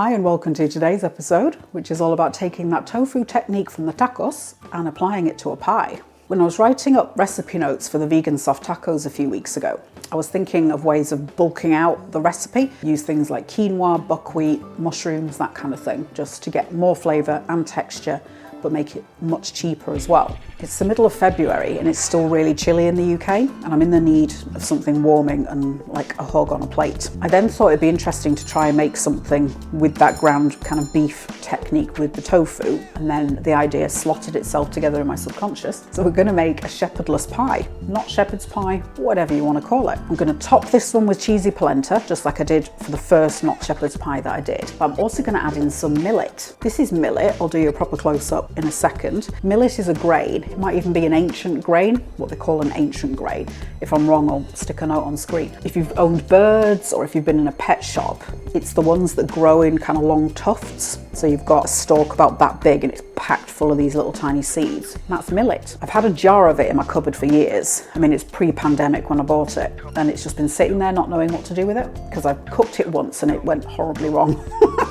Hi and welcome to today's episode, which is all about taking that tofu technique from the tacos and applying it to a pie. When I was writing up recipe notes for the vegan soft tacos a few weeks ago, I was thinking of ways of bulking out the recipe. Use things like quinoa, buckwheat, mushrooms, that kind of thing, just to get more flavour and texture, but make it much cheaper as well. It's the middle of February and it's still really chilly in the UK, and I'm in the need of something warming and like a hug on a plate. I then thought it'd be interesting to try and make something with that ground kind of beef technique with the tofu, and then the idea slotted itself together in my subconscious. So we're gonna make a shepherdless pie, not shepherd's pie, whatever you want to call it. I'm gonna top this one with cheesy polenta, just like I did for the first not shepherd's pie that I did. But I'm also gonna add in some millet. This is millet. I'll do you a proper close-up in a second. Millet is a grain. It might even be an ancient grain, what they call an ancient grain. If I'm wrong, I'll stick a note on screen. If you've owned birds or if you've been in a pet shop, it's the ones that grow in kind of long tufts. So you've got a stalk about that big and it's packed full of these little tiny seeds. And that's millet. I've had a jar of it in my cupboard for years. I mean, it's pre-pandemic when I bought it, and it's just been sitting there not knowing what to do with it because I cooked it once and it went horribly wrong.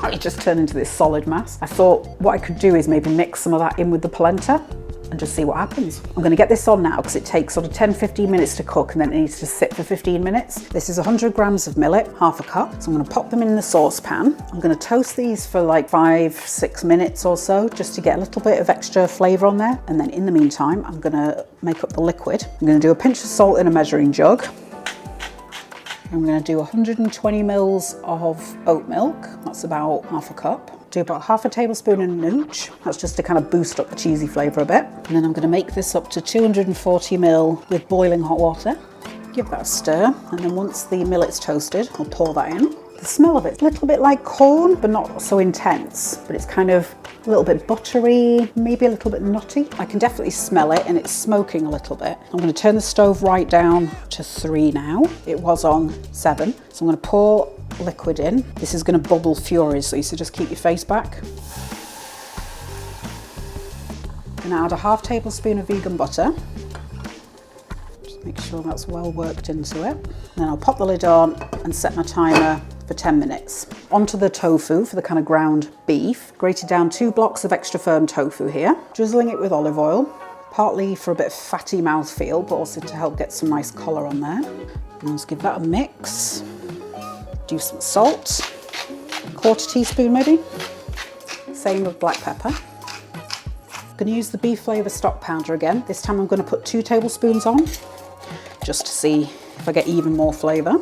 It just turned into this solid mass. I thought what I could do is maybe mix some of that in with the polenta and just see what happens. I'm going to get this on now because it takes sort of 10-15 minutes to cook and then it needs to sit for 15 minutes. This is 100 grams of millet, half a cup. So I'm going to pop them in the saucepan. I'm going to toast these for like 5-6 minutes or so just to get a little bit of extra flavour on there. And then in the meantime, I'm going to make up the liquid. I'm going to do a pinch of salt in a measuring jug. I'm going to do 120 mils of oat milk. That's about half a cup. Do about half a tablespoon of nooch. That's just to kind of boost up the cheesy flavour a bit. And then I'm going to make this up to 240 ml with boiling hot water. Give that a stir, and then once the millet's toasted, I'll pour that in. The smell of it's a little bit like corn, but not so intense. But it's kind of a little bit buttery, maybe a little bit nutty. I can definitely smell it, and it's smoking a little bit. I'm going to turn the stove right down to 3 now. It was on 7. So I'm going to pour liquid in. This is going to bubble furiously, so just keep your face back. I'm going to add a half tablespoon of vegan butter. Just make sure that's well worked into it. And then I'll pop the lid on and set my timer for 10 minutes. Onto the tofu for the kind of ground beef. Grated down 2 blocks of extra firm tofu here. Drizzling it with olive oil, partly for a bit of fatty mouthfeel, but also to help get some nice colour on there. And let's give that a mix. Do some salt, 1/4 teaspoon maybe. Same with black pepper. I'm going to use the beef flavour stock pounder again. This time I'm going to put 2 tablespoons on, just to see if I get even more flavour.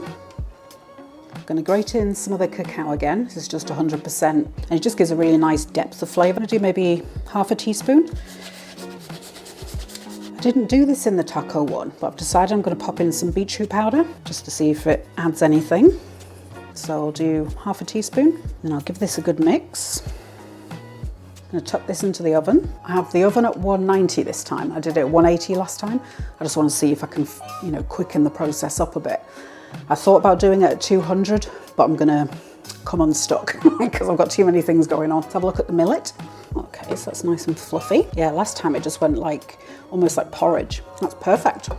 I'm going to grate in some of the cacao again. This is just 100%, and it just gives a really nice depth of flavour. I'm going to do maybe half a teaspoon. I didn't do this in the taco one, but I've decided I'm going to pop in some beetroot powder, just to see if it adds anything. So I'll do half a teaspoon, and I'll give this a good mix. I'm going to tuck this into the oven. I have the oven at 190 this time. I did it at 180 last time. I just want to see if I can, quicken the process up a bit. I thought about doing it at 200, but I'm going to come unstuck because I've got too many things going on. Let's have a look at the millet. Okay, so that's nice and fluffy. Yeah, last time it just went almost like porridge. That's perfect.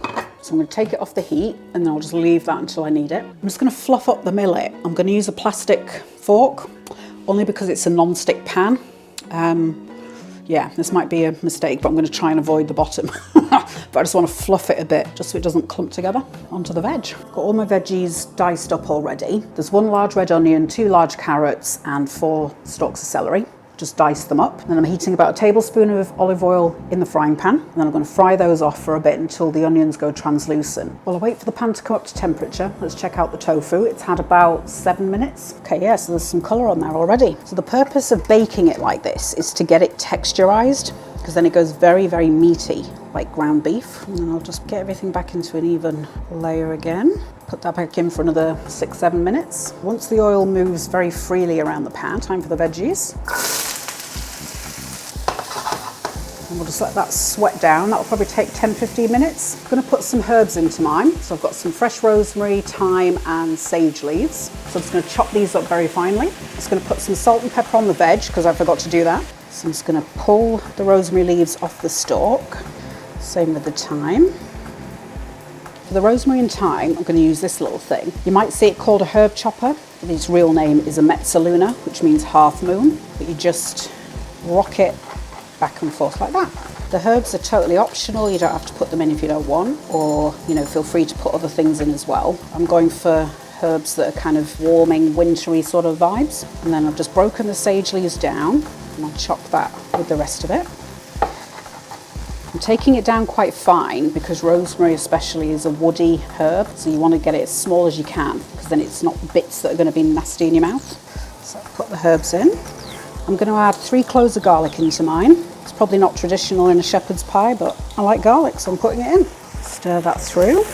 So I'm going to take it off the heat and then I'll just leave that until I need it. I'm just going to fluff up the millet. I'm going to use a plastic fork only because it's a non-stick pan. Yeah, this might be a mistake, but I'm going to try and avoid the bottom. But I just want to fluff it a bit just so it doesn't clump together. Onto the veg. Got all my veggies diced up already. There's 1 large red onion, 2 large carrots and 4 stalks of celery. Just dice them up. And then I'm heating about a tablespoon of olive oil in the frying pan. And then I'm going to fry those off for a bit until the onions go translucent. While I wait for the pan to come up to temperature, let's check out the tofu. It's had about 7 minutes. Okay, yeah, so there's some colour on there already. So the purpose of baking it like this is to get it texturized, because then it goes very, very meaty, like ground beef. And then I'll just get everything back into an even layer again. Put that back in for another 6-7 minutes. Once the oil moves very freely around the pan, time for the veggies. And we'll just let that sweat down. That'll probably take 10-15 minutes. I'm going to put some herbs into mine. So I've got some fresh rosemary, thyme and sage leaves. So I'm just going to chop these up very finely. I'm just going to put some salt and pepper on the veg because I forgot to do that. So I'm just going to pull the rosemary leaves off the stalk. Same with the thyme. For the rosemary and thyme, I'm going to use this little thing. You might see it called a herb chopper, but its real name is a mezzaluna, which means half moon. But you just rock it back and forth like that. The herbs are totally optional. You don't have to put them in if you don't want, or feel free to put other things in as well. I'm going for herbs that are kind of warming, wintry sort of vibes. And then I've just broken the sage leaves down, and I'll chop that with the rest of it. I'm taking it down quite fine because rosemary especially is a woody herb, so you want to get it as small as you can because then it's not bits that are going to be nasty in your mouth. So I'll put the herbs in. I'm going to add 3 cloves of garlic into mine. It's probably not traditional in a shepherd's pie, but I like garlic, so I'm putting it in. Stir that through.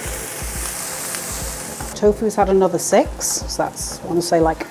Tofu's had another 6, so that's, I want to say, like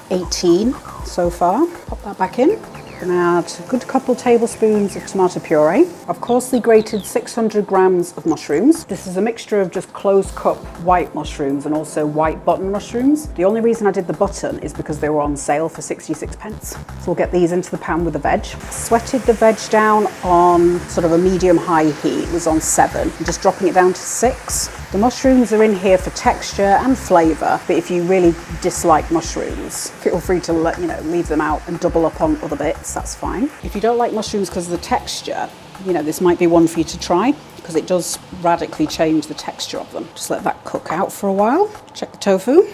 18 so far. Pop that back in. I'm going to add a good couple tablespoons of tomato puree. I've coarsely grated 600 grams of mushrooms. This is a mixture of just closed cup white mushrooms and also white button mushrooms. The only reason I did the button is because they were on sale for 66p. So we'll get these into the pan with the veg. Sweated the veg down on sort of a medium-high heat. It was on 7. I'm just dropping it down to 6. The mushrooms are in here for texture and flavour, but if you really dislike mushrooms, feel free to leave them out and double up on other bits, that's fine. If you don't like mushrooms because of the texture, this might be one for you to try because it does radically change the texture of them. Just let that cook out for a while. Check the tofu.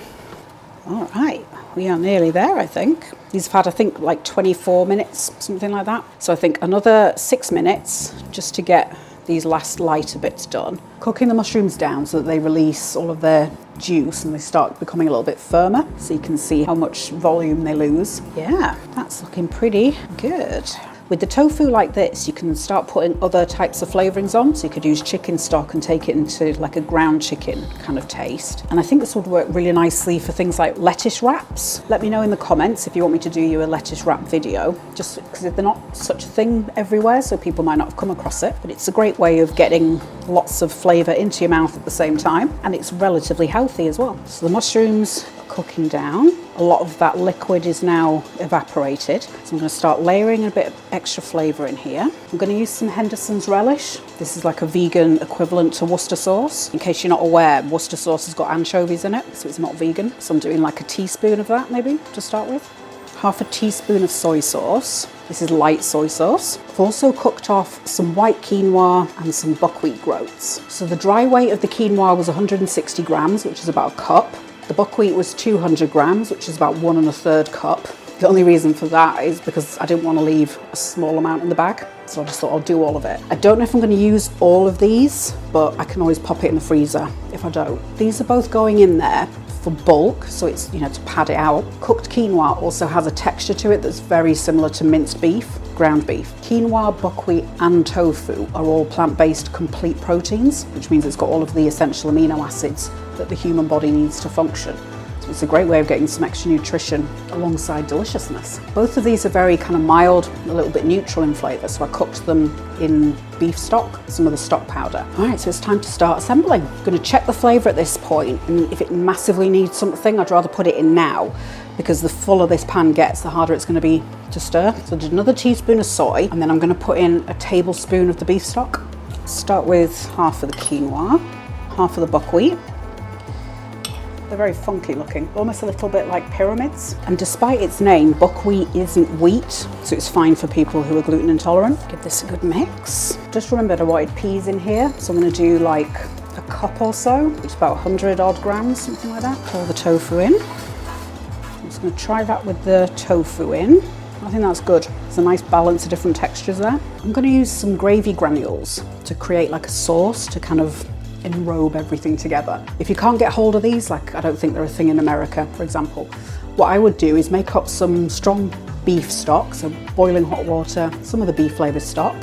All right, we are nearly there, I think. These have had, I think, like 24 minutes, something like that. So I think another 6 minutes just to get these last lighter bits done. Cooking the mushrooms down so that they release all of their juice and they start becoming a little bit firmer, so you can see how much volume they lose. Yeah, that's looking pretty good. With the tofu like this, you can start putting other types of flavourings on. So you could use chicken stock and take it into like a ground chicken kind of taste. And I think this would work really nicely for things like lettuce wraps. Let me know in the comments if you want me to do you a lettuce wrap video, just because they're not such a thing everywhere, so people might not have come across it. But it's a great way of getting lots of flavour into your mouth at the same time, and it's relatively healthy as well. So the mushrooms are cooking down. A lot of that liquid is now evaporated. So I'm going to start layering a bit of extra flavour in here. I'm going to use some Henderson's relish. This is like a vegan equivalent to Worcester sauce. In case you're not aware, Worcester sauce has got anchovies in it, so it's not vegan. So I'm doing like a teaspoon of that maybe to start with. Half a teaspoon of soy sauce. This is light soy sauce. I've also cooked off some white quinoa and some buckwheat groats. So the dry weight of the quinoa was 160 grams, which is about a cup. The buckwheat was 200 grams, which is about 1 1/3 cup. The only reason for that is because I didn't want to leave a small amount in the bag, so I just thought I'll do all of it. I don't know if I'm going to use all of these, but I can always pop it in the freezer if I don't. These are both going in there for bulk, so it's, to pad it out. Cooked quinoa also has a texture to it that's very similar to minced beef, ground beef. Quinoa, buckwheat and tofu are all plant-based complete proteins, which means it's got all of the essential amino acids that the human body needs to function. So it's a great way of getting some extra nutrition alongside deliciousness. Both of these are very kind of mild, a little bit neutral in flavour, so I cooked them in beef stock, some of the stock powder. All right, so it's time to start assembling. I'm going to check the flavour at this point, and if it massively needs something, I'd rather put it in now, because the fuller this pan gets, the harder it's going to be to stir. So I did another teaspoon of soy, and then I'm going to put in a tablespoon of the beef stock. Start with half of the quinoa, half of the buckwheat. They're very funky looking, almost a little bit like pyramids. And despite its name, buckwheat isn't wheat, so it's fine for people who are gluten intolerant. Give this a good mix. Just remembered I wanted peas in here, so I'm going to do like a cup or so, which is about 100 odd grams, something like that. Pour the tofu in. I'm just going to try that with the tofu in. I think that's good. There's a nice balance of different textures there. I'm going to use some gravy granules to create like a sauce to kind of enrobe everything together. If you can't get hold of these, like I don't think they're a thing in America, for example, what I would do is make up some strong beef stock, so boiling hot water, some of the beef flavoured stock,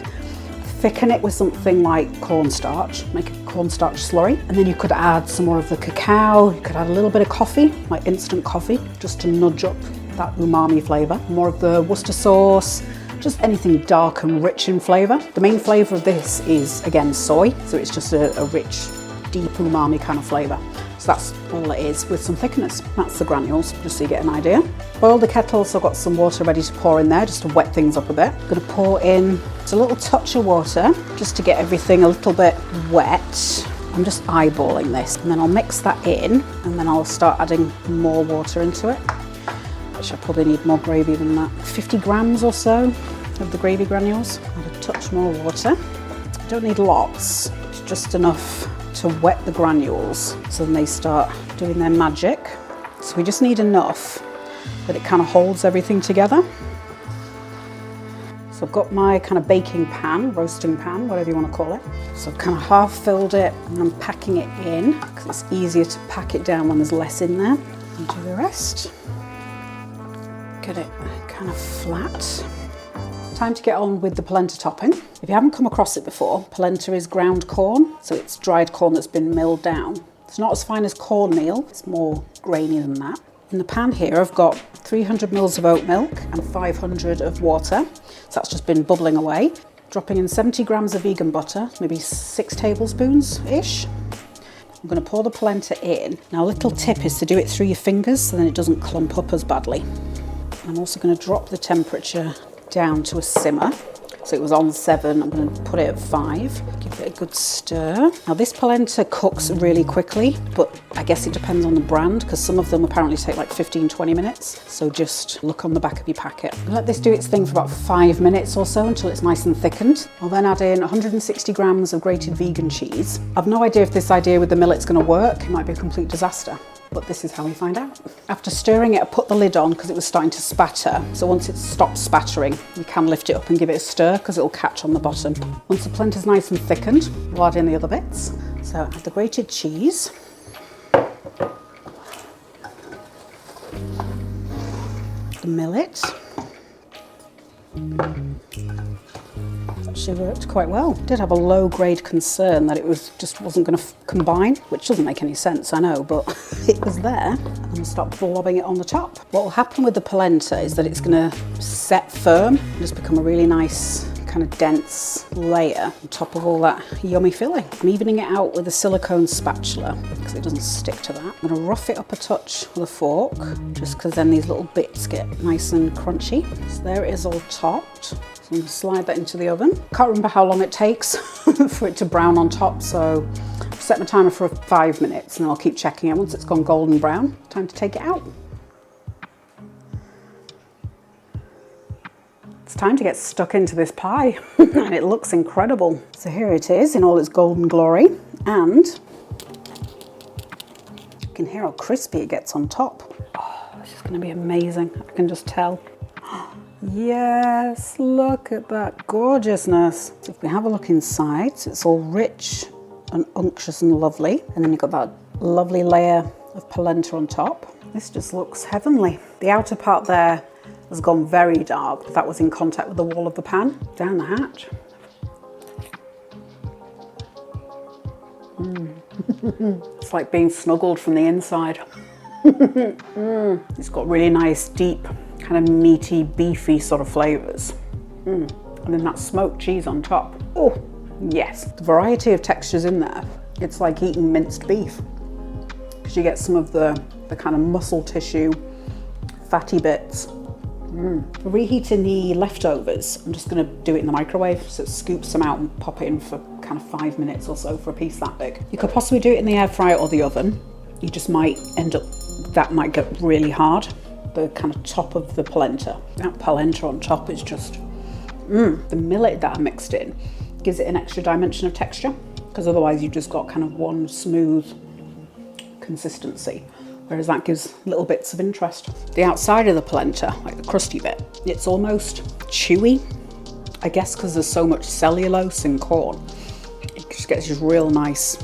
thicken it with something like cornstarch, make a cornstarch slurry, and then you could add some more of the cacao, you could add a little bit of coffee, like instant coffee, just to nudge up that umami flavour, more of the Worcester sauce, just anything dark and rich in flavour. The main flavour of this is, again, soy, so it's just a rich, deep umami kind of flavour. So that's all it is with some thickeners. That's the granules, just so you get an idea. Boil the kettle, so I've got some water ready to pour in there, just to wet things up a bit. I'm going to pour in just a little touch of water, just to get everything a little bit wet. I'm just eyeballing this, and then I'll mix that in, and then I'll start adding more water into it, which I probably need more gravy than that. 50 grams or so of the gravy granules. Add a touch more water. I don't need lots, it's just enough to wet the granules so then they start doing their magic. So we just need enough that it kind of holds everything together. So I've got my kind of baking pan, roasting pan, whatever you want to call it. So I've kind of half filled it and I'm packing it in because it's easier to pack it down when there's less in there. And do the rest. Get it kind of flat. Time to get on with the polenta topping. If you haven't come across it before, polenta is ground corn, so it's dried corn that's been milled down. It's not as fine as cornmeal, it's more grainy than that. In the pan here, I've got 300 mils of oat milk and 500 of water. So that's just been bubbling away. Dropping in 70 grams of vegan butter, maybe 6 tablespoons-ish. I'm going to pour the polenta in. Now, a little tip is to do it through your fingers so then it doesn't clump up as badly. I'm also going to drop the temperature down to a simmer. So it was on 7, I'm going to put it at 5. Give it a good stir. Now this polenta cooks really quickly, but I guess it depends on the brand because some of them apparently take like 15-20 minutes. So just look on the back of your packet. Let this do its thing for about 5 minutes or so until it's nice and thickened. I'll then add in 160 grams of grated vegan cheese. I've no idea if this idea with the millet's going to work. It might be a complete disaster, but this is how we find out. After stirring it, I put the lid on because it was starting to spatter. So once it stops spattering, you can lift it up and give it a stir because it'll catch on the bottom. Once the polenta's nice and thickened, we'll add in the other bits. So add the grated cheese. The millet. Actually worked quite well. Did have a low grade concern that it just wasn't going to combine, which doesn't make any sense, I know, but it was there. I'm going to start blobbing it on the top. What will happen with the polenta is that it's going to set firm and just become a really nice kind of dense layer on top of all that yummy filling. I'm evening it out with a silicone spatula because it doesn't stick to that. I'm going to rough it up a touch with a fork just because then these little bits get nice and crunchy. So there it is all topped. So I'm going to slide that into the oven. Can't remember how long it takes for it to brown on top, so I've set my timer for 5 minutes and I'll keep checking it. Once it's gone golden brown, time to take it out. It's time to get stuck into this pie and it looks incredible. So here it is in all its golden glory, and you can hear how crispy it gets on top. Oh, this is going to be amazing, I can just tell. Yes, look at that gorgeousness. So if we have a look inside, so it's all rich and unctuous and lovely, and then you've got that lovely layer of polenta on top. This just looks heavenly. The outer part there has gone very dark. That was in contact with the wall of the pan. Down the hatch. It's like being snuggled from the inside. It's got really nice, deep, kind of meaty, beefy sort of flavours. And then that smoked cheese on top. Oh, yes. The variety of textures in there. It's like eating minced beef because you get some of the kind of muscle tissue, fatty bits. Reheating the leftovers, I'm just going to do it in the microwave, so scoop some out and pop it in for kind of 5 minutes or so for a piece that big. You could possibly do it in the air fryer or the oven. You just might end up, that might get really hard, the kind of top of the polenta. That polenta on top is just, the millet that I mixed in gives it an extra dimension of texture, because otherwise you've just got kind of one smooth consistency. Whereas that gives little bits of interest. The outside of the polenta, like the crusty bit, it's almost chewy, I guess because there's so much cellulose in corn. It just gets this real nice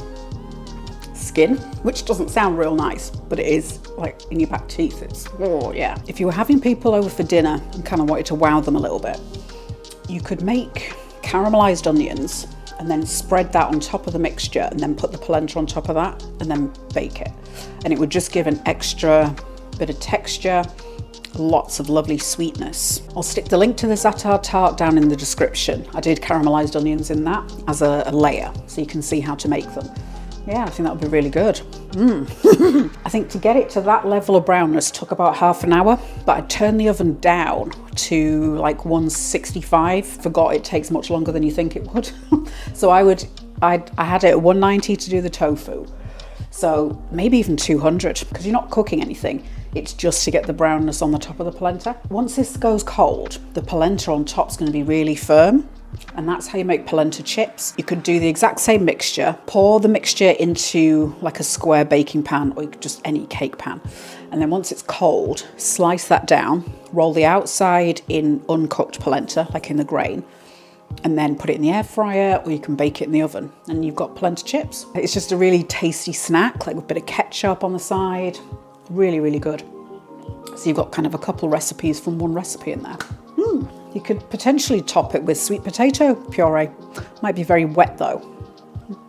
skin, which doesn't sound real nice, but it is like in your back teeth. It's, oh yeah. If you were having people over for dinner and kind of wanted to wow them a little bit, you could make caramelized onions and then spread that on top of the mixture and then put the polenta on top of that and then bake it. And it would just give an extra bit of texture, lots of lovely sweetness. I'll stick the link to the za'atar tart down in the description. I did caramelized onions in that as a layer, so you can see how to make them. Yeah, I think that would be really good. I think to get it to that level of brownness took about half an hour, but I turned the oven down to like 165. Forgot it takes much longer than you think it would. So I would I had it at 190 to do the tofu. So maybe even 200, because you're not cooking anything. It's just to get the brownness on the top of the polenta. Once this goes cold, the polenta on top is going to be really firm. And that's how you make polenta chips. You could do the exact same mixture, pour the mixture into like a square baking pan or just any cake pan. And then once it's cold, slice that down, roll the outside in uncooked polenta, like in the grain, and then put it in the air fryer, or you can bake it in the oven and you've got polenta chips. It's just a really tasty snack, like with a bit of ketchup on the side. Really, really good. So you've got kind of a couple recipes from one recipe in there. You could potentially top it with sweet potato puree. Might be very wet though,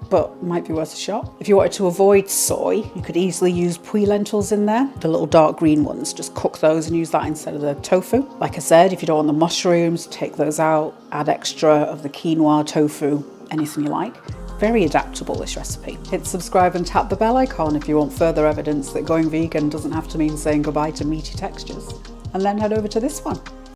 but might be worth a shot. If you wanted to avoid soy, you could easily use pui lentils in there, the little dark green ones. Just cook those and use that instead of the tofu. Like I said, if you don't want the mushrooms, take those out, add extra of the quinoa, tofu, anything you like. Very adaptable, this recipe. Hit subscribe and tap the bell icon if you want further evidence that going vegan doesn't have to mean saying goodbye to meaty textures. And then head over to this one.